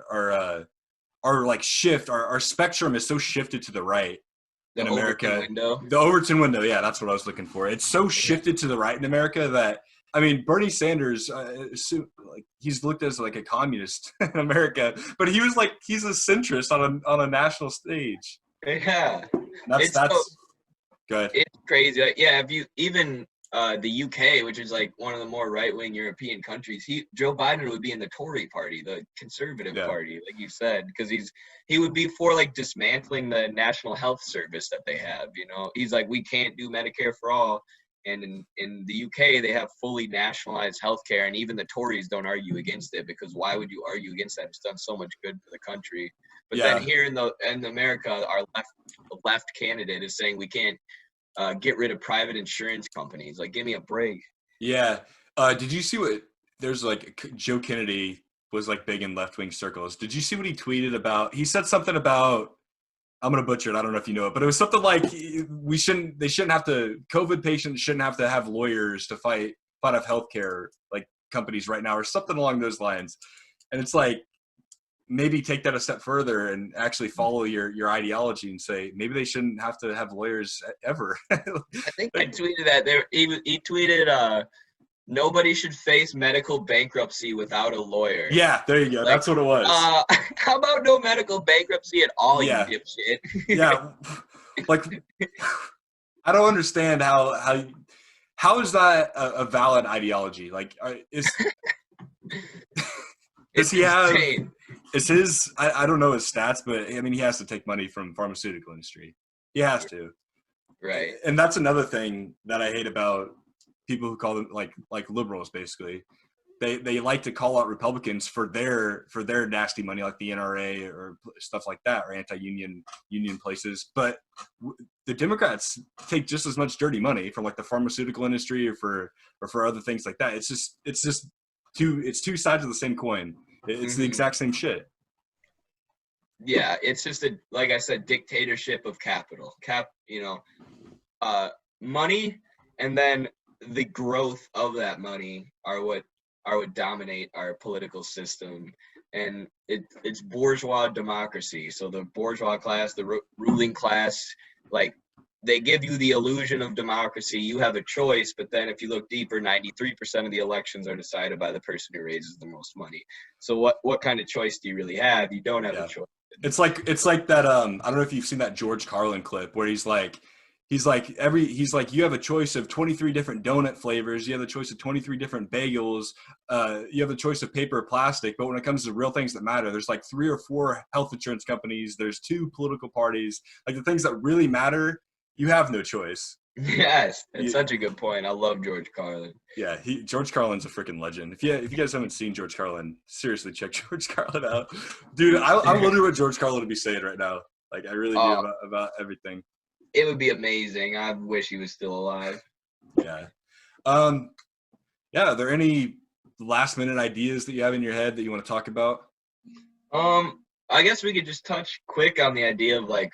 Speaker 1: Our like shift, our spectrum is so shifted to the right in America. The Overton window, yeah, that's what I was looking for. It's so shifted to the right in America that, I mean, Bernie Sanders, like he's looked as like a communist in America, but he's a centrist on a national stage.
Speaker 2: Yeah,
Speaker 1: that's good.
Speaker 2: It's crazy. Yeah, if you even the UK, which is like one of the more right-wing European countries, Joe Biden would be in the Tory party, the conservative party, like you said, because he would be for like dismantling the National Health Service that they have. You know, he's like, we can't do Medicare for all. And in the UK, they have fully nationalized healthcare, and even the Tories don't argue against it, because why would you argue against that? It's done so much good for the country. But then here in America, our left candidate is saying we can't get rid of private insurance companies. Like, give me a break.
Speaker 1: Yeah. Did you see there's like Joe Kennedy was like big in left-wing circles. Did you see what he tweeted about? He said something about, I'm going to butcher it, I don't know if you know it, but it was something like COVID patients shouldn't have to have lawyers to fight off healthcare like companies right now, or something along those lines. And it's like, maybe take that a step further and actually follow your ideology and say, maybe they shouldn't have to have lawyers ever.
Speaker 2: I think I tweeted that he tweeted, nobody should face medical bankruptcy without a lawyer.
Speaker 1: Yeah, there you go.
Speaker 2: Like,
Speaker 1: That's what it was.
Speaker 2: how about no medical bankruptcy at all, you
Speaker 1: Yeah,
Speaker 2: dipshit?
Speaker 1: yeah. Like, I don't understand how is that a valid ideology? Like, does
Speaker 2: It's
Speaker 1: he have?
Speaker 2: insane.
Speaker 1: Is his? I don't know his stats, but I mean, he has to take money from pharmaceutical industry. He has to.
Speaker 2: Right.
Speaker 1: And that's another thing that I hate about people who call them like liberals. Basically, they like to call out Republicans for their nasty money, like the NRA or stuff like that, or anti-union places. But the Democrats take just as much dirty money from like the pharmaceutical industry or for other things like that. It's just two sides of the same coin. It's the exact same shit.
Speaker 2: Yeah, it's just like I said, dictatorship of capital. Money, and then the growth of that money are what dominate our political system. And it's bourgeois democracy. So the bourgeois class, the ruling class, like, they give you the illusion of democracy. You have a choice, but then if you look deeper, 93% of the elections are decided by the person who raises the most money. So what kind of choice do you really have? You don't have a choice.
Speaker 1: It's like that. I don't know if you've seen that George Carlin clip where he's like you have a choice of 23 different donut flavors. You have a choice of 23 different bagels. You have a choice of paper or plastic. But when it comes to real things that matter, there's like 3 or 4 health insurance companies. There's 2 political parties. Like the things that really matter, you have no choice.
Speaker 2: Yes, it's such a good point. I love George Carlin.
Speaker 1: Yeah, George Carlin's a freaking legend. If you guys haven't seen George Carlin, seriously check George Carlin out, dude. I wonder what George Carlin would be saying right now. Like I really do about everything.
Speaker 2: It would be amazing. I wish he was still alive.
Speaker 1: Yeah. Yeah. Are there any last minute ideas that you have in your head that you want to talk about?
Speaker 2: I guess we could just touch quick on the idea of like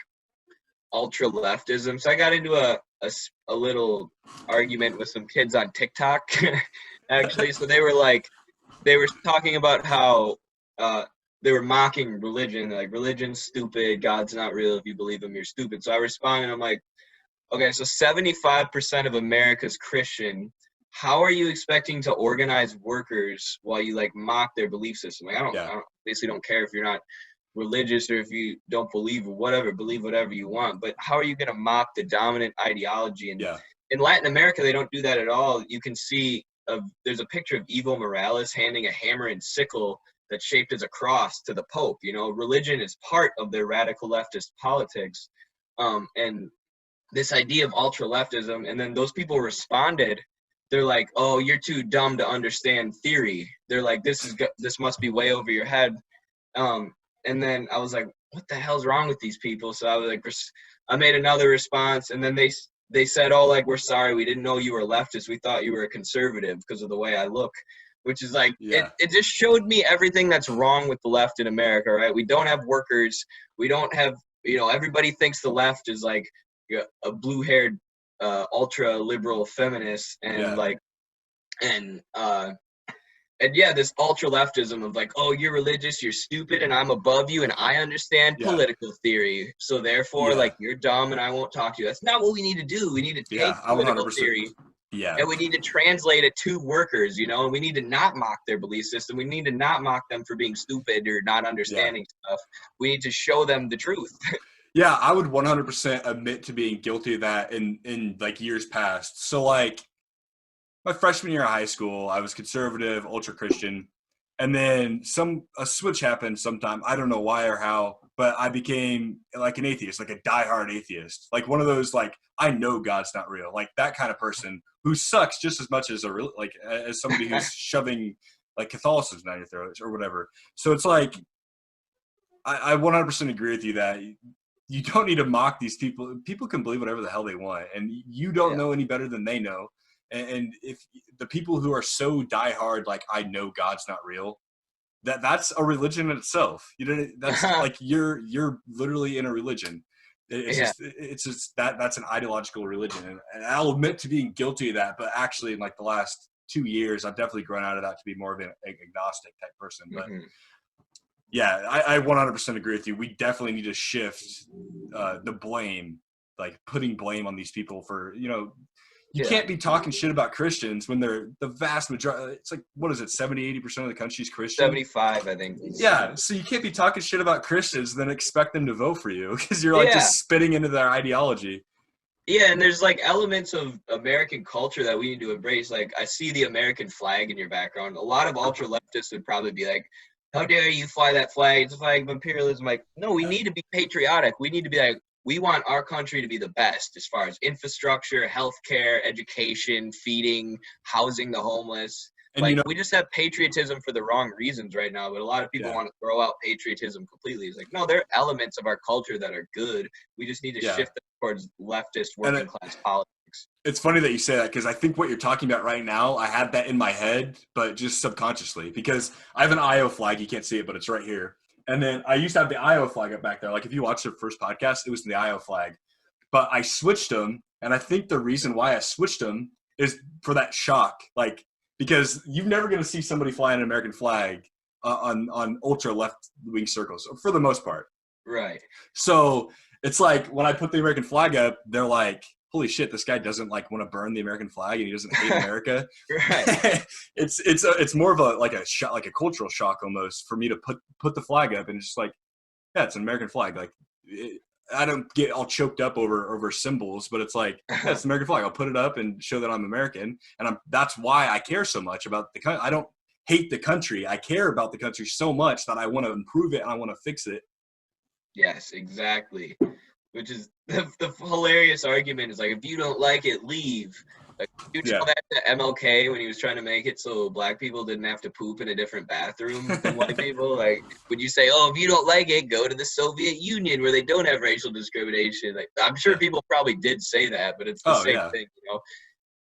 Speaker 2: ultra leftism. So I got into a little argument with some kids on TikTok, actually. So they were talking about how they were mocking religion. Like, religion's stupid. God's not real. If you believe him, you're stupid. So I responded. I'm like, okay, so 75% of America's Christian. How are you expecting to organize workers while you like mock their belief system? Like, I don't basically don't care if you're not religious or if you don't believe whatever you want, but how are you going to mock the dominant ideology? And in Latin America, they don't do that at all. You can see there's a picture of Evo Morales handing a hammer and sickle that's shaped as a cross to the Pope. Religion is part of their radical leftist politics, and this idea of ultra leftism. And then those people responded. They're like, "Oh, you're too dumb to understand theory." They're like, "This must be way over your head." And then I was like, what the hell's wrong with these people? So I was like, I made another response, and then they said, oh, like, we're sorry, we didn't know you were a leftist. We thought you were a conservative because of the way I look, which is like, it just showed me everything that's wrong with the left in America, right? We don't have workers. We don't have, everybody thinks the left is like a blue-haired, ultra liberal feminist, and this ultra leftism of like, oh, you're religious, you're stupid, and I'm above you, and I understand political theory. So therefore, like, you're dumb, and I won't talk to you. That's not what we need to do. We need to take political theory, and we need to translate it to workers, and we need to not mock their belief system. We need to not mock them for being stupid or not understanding stuff. We need to show them the truth.
Speaker 1: Yeah, I would 100% admit to being guilty of that in like years past. So like, my freshman year of high school, I was conservative, ultra Christian, and then a switch happened sometime. I don't know why or how, but I became like an atheist, like a diehard atheist, like one of those like I know God's not real, like that kind of person who sucks just as much as as somebody who's shoving like Catholicism down your throat or whatever. So it's like I 100% agree with you that you don't need to mock these people. People can believe whatever the hell they want, and you don't know any better than they know. And if the people who are so diehard, like I know God's not real, that's a religion in itself. That's like you're literally in a religion. It's just that's an ideological religion, and I'll admit to being guilty of that. But actually, in like the last 2 years, I've definitely grown out of that to be more of an agnostic type person. But yeah, I 100% agree with you. We definitely need to shift the blame, like putting blame on these people for you can't be talking shit about Christians when they're the vast majority. It's like, what is it, 70-80% of the country's Christian?
Speaker 2: 75, I think.
Speaker 1: Yeah, so you can't be talking shit about Christians and then expect them to vote for you because you're like just spitting into their ideology.
Speaker 2: Yeah, and there's like elements of American culture that we need to embrace. Like, I see the American flag in your background. A lot of ultra leftists would probably be like, how dare you fly that flag? It's a flag of imperialism. Like, no, we need to be patriotic. We need to be like, we want our country to be the best as far as infrastructure, healthcare, education, feeding, housing the homeless. And like, we just have patriotism for the wrong reasons right now, but a lot of people want to throw out patriotism completely. It's like, no, there are elements of our culture that are good. We just need to shift them towards leftist working class politics.
Speaker 1: It's funny that you say that because I think what you're talking about right now, I had that in my head, but just subconsciously, because I have an Iowa flag. You can't see it, but it's right here. And then I used to have the Iowa flag up back there. Like if you watched the first podcast, it was the Iowa flag. But I switched them, and I think the reason why I switched them is for that shock. Like, because you're never going to see somebody fly an American flag on ultra left-wing circles, for the most part.
Speaker 2: Right.
Speaker 1: So it's like when I put the American flag up, they're like, holy shit, this guy doesn't like want to burn the American flag and he doesn't hate America.
Speaker 2: Right.
Speaker 1: It's more of a shock, like a cultural shock almost for me to put the flag up, and it's just like, yeah, it's an American flag. Like I don't get all choked up over symbols, but it's like, yeah, it's an American flag. I'll put it up and show that I'm American, and that's why I care so much about the country. I don't hate the country. I care about the country so much that I want to improve it and I want to fix it.
Speaker 2: Yes, exactly. Which is the hilarious argument is like, if you don't like it, leave. Like, you tell that to MLK when he was trying to make it so black people didn't have to poop in a different bathroom than white people. Like, would you say, oh, if you don't like it, go to the Soviet Union where they don't have racial discrimination? Like, I'm sure people probably did say that, but it's the same thing, you know?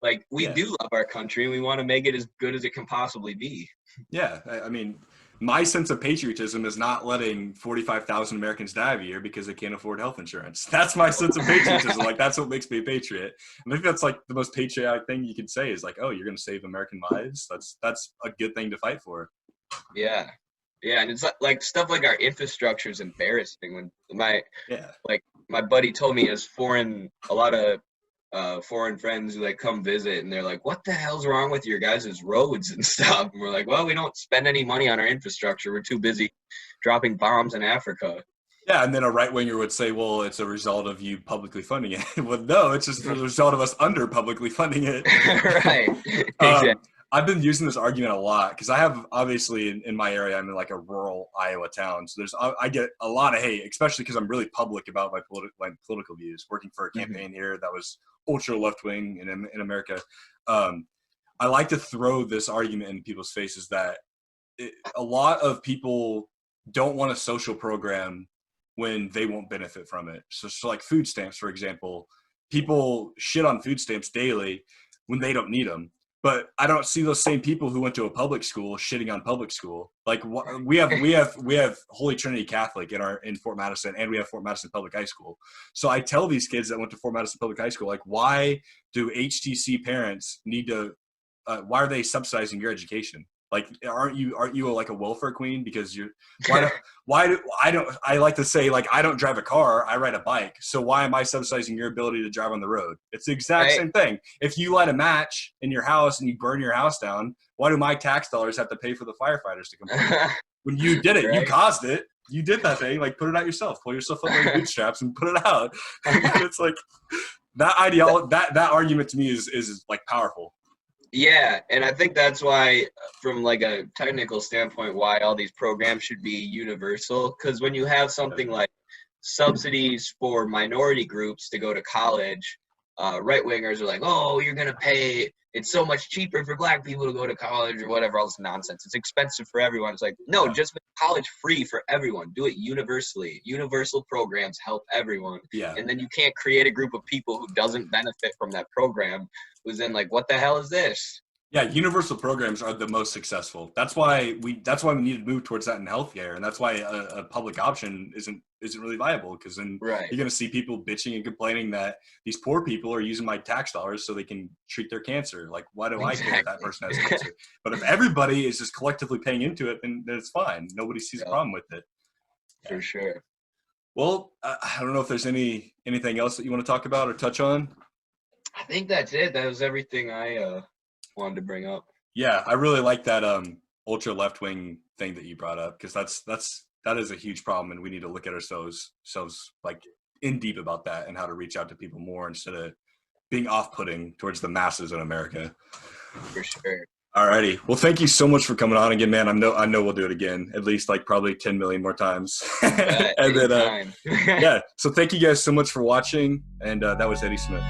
Speaker 2: Like, we do love our country and we want to make it as good as it can possibly be.
Speaker 1: Yeah, I mean, my sense of patriotism is not letting 45,000 Americans die a year because they can't afford health insurance. That's my sense of patriotism. Like, that's what makes me a patriot. And I think that's like the most patriotic thing you can say is like, oh, you're going to save American lives. That's a good thing to fight for.
Speaker 2: Yeah. Yeah. And it's like stuff like our infrastructure is embarrassing. When my buddy told me a lot of foreign friends who like come visit and they're like, what the hell's wrong with your guys' roads and stuff? And we're like, well, we don't spend any money on our infrastructure. We're too busy dropping bombs in Africa.
Speaker 1: Yeah, and then a right-winger would say, well, it's a result of you publicly funding it. Well, no, it's just a result of us under publicly funding it.
Speaker 2: Right. Exactly.
Speaker 1: I've been using this argument a lot because I have, obviously, in my area, I'm in like a rural Iowa town. So I get a lot of hate, especially because I'm really public about my political views, working for a campaign here that was ultra left-wing in America. I like to throw this argument in people's faces that a lot of people don't want a social program when they won't benefit from it. So like food stamps, for example, people shit on food stamps daily when they don't need them. But I don't see those same people who went to a public school shitting on public school. Like we have Holy Trinity Catholic in Fort Madison, and we have Fort Madison Public High School. So I tell these kids that went to Fort Madison Public High School, like, why do HTC parents need to? Why are they subsidizing your education? Like, aren't you like a welfare queen? Because you're I like to say, like, I don't drive a car, I ride a bike. So why am I subsidizing your ability to drive on the road? It's the exact same thing. If you light a match in your house and you burn your house down, why do my tax dollars have to pay for the firefighters to come? When you did it, you caused it. You did that thing. Like, put it out yourself. Pull yourself up like bootstraps and put it out. It's like that ideology. That argument to me is like powerful.
Speaker 2: Yeah, and I think that's why, from like a technical standpoint, why all these programs should be universal. Because when you have something like subsidies for minority groups to go to college, right-wingers are like, oh, you're going to pay, it's so much cheaper for black people to go to college or whatever, all this nonsense. It's expensive for everyone. It's like, no, just make college free for everyone. Do it universally. Universal programs help everyone.
Speaker 1: Yeah.
Speaker 2: And then you can't create a group of people who doesn't benefit from that program who's in like, what the hell is this?
Speaker 1: Yeah, universal programs are the most successful. That's why we need to move towards that in healthcare, and that's why a public option isn't really viable, because then you're going to see people bitching and complaining that these poor people are using my tax dollars so they can treat their cancer. Like, why do I care if that person has cancer? But if everybody is just collectively paying into it, then it's fine. Nobody sees a problem with it.
Speaker 2: For sure.
Speaker 1: Well, I don't know if there's anything else that you want to talk about or touch on.
Speaker 2: I think that's it. That was everything I wanted to bring up.
Speaker 1: Yeah, I really like that ultra left wing thing that you brought up, because that is a huge problem, and we need to look at ourselves like in deep about that and how to reach out to people more instead of being off-putting towards the masses in America.
Speaker 2: For sure.
Speaker 1: Alrighty. Well, thank you so much for coming on again, man. I know we'll do it again, at least like probably 10 million more times. And then, yeah. So thank you guys so much for watching. And that was Eddie Smith.